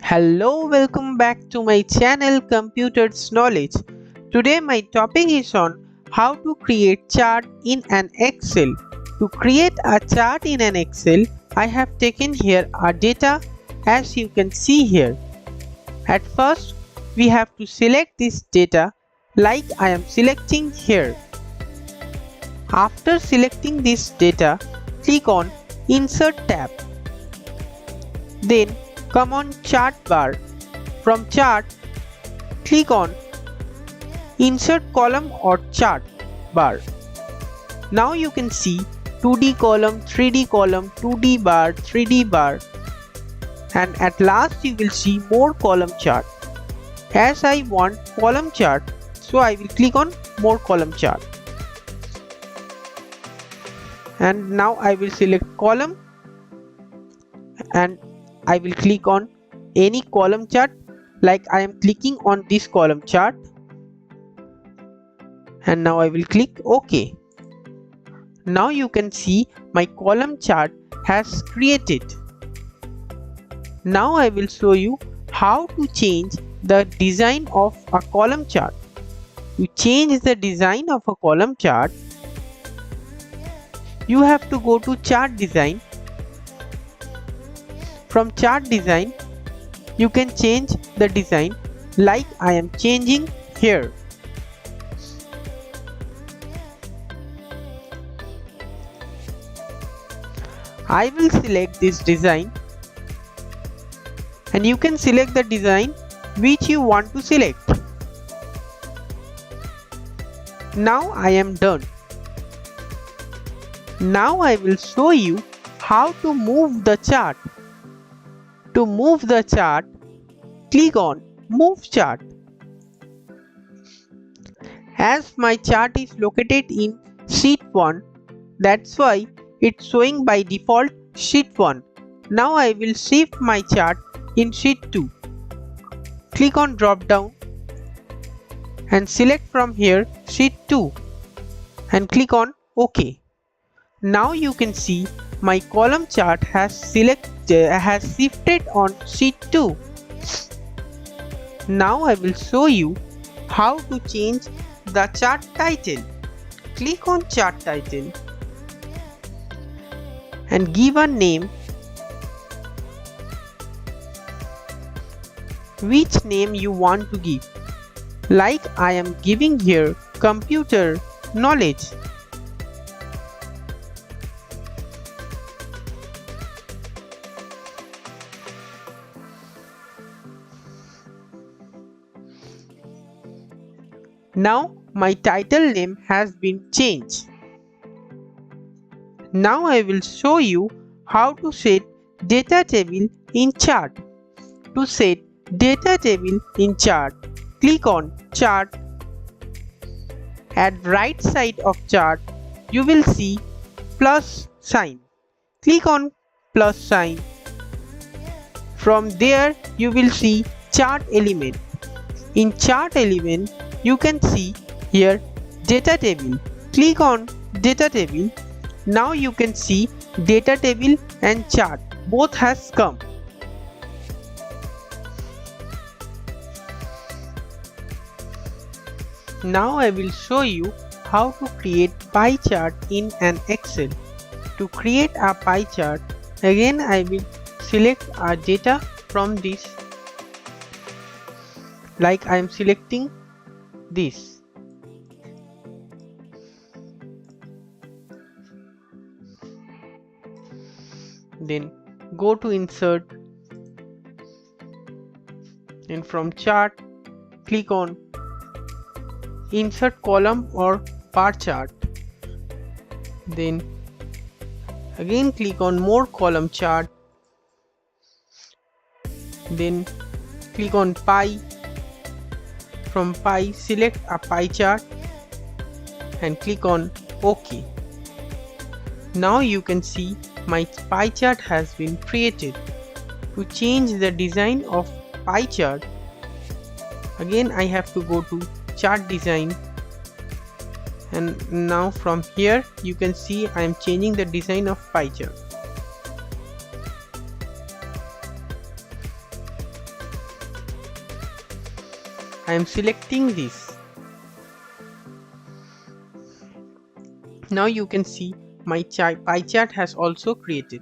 Hello, welcome back to my channel Computers Knowledge. Today my topic is on how to create chart in an Excel. To create a chart in an Excel, I have taken here our data as you can see here. At first, we have to select this data like I am selecting here. After selecting this data, click on Insert tab. Then come on Chart bar. From Chart, click on Insert column or chart bar. Now you can see 2D column, 3D column, 2D bar, 3D bar, and at last you will see more column chart. As I want column chart, so I will click on more column chart. And now I will select column and I will click on any column chart like I am clicking on this column chart. And now I will click OK. Now you can see my column chart has created. Now I will show you how to change the design of a column chart. To change the design of a column chart, you have to go to chart design. From chart design, you can change the design like I am changing here. I will select this design and you can select the design which you want to select. Now I am done. Now I will show you how to move the chart. To move the chart, click on Move Chart. As my chart is located in Sheet 1, that's why it's showing by default Sheet 1. Now I will shift my chart in Sheet 2. Click on drop down and select from here Sheet 2 and click on OK. Now you can see my column chart has shifted on Sheet 2. Now I will show you how to change the chart title. Click on chart title and give a name. Which name you want to give? Like I am giving here Computer Knowledge. Now my title name has been changed. Now I will show you how to set data table in chart. To set data table in chart, click on chart. At right side of chart, you will see plus sign. Click on plus sign. From there you will see chart element. In chart element, you can see here data table. Click on data table. Now you can see data table and chart both has come. Now I will show you how to create pie chart in an Excel. To create a pie chart, again I will select our data from this. Like I am selecting this. Then go to insert and from chart click on insert column or bar chart. Then again click on more column chart. Then click on pie. From pie select a pie chart and click on OK. Now you can see my pie chart has been created. To change the design of pie chart, again I have to go to chart design and now from here you can see I am changing the design of pie chart. I am selecting this. Now you can see my pie chart has also created.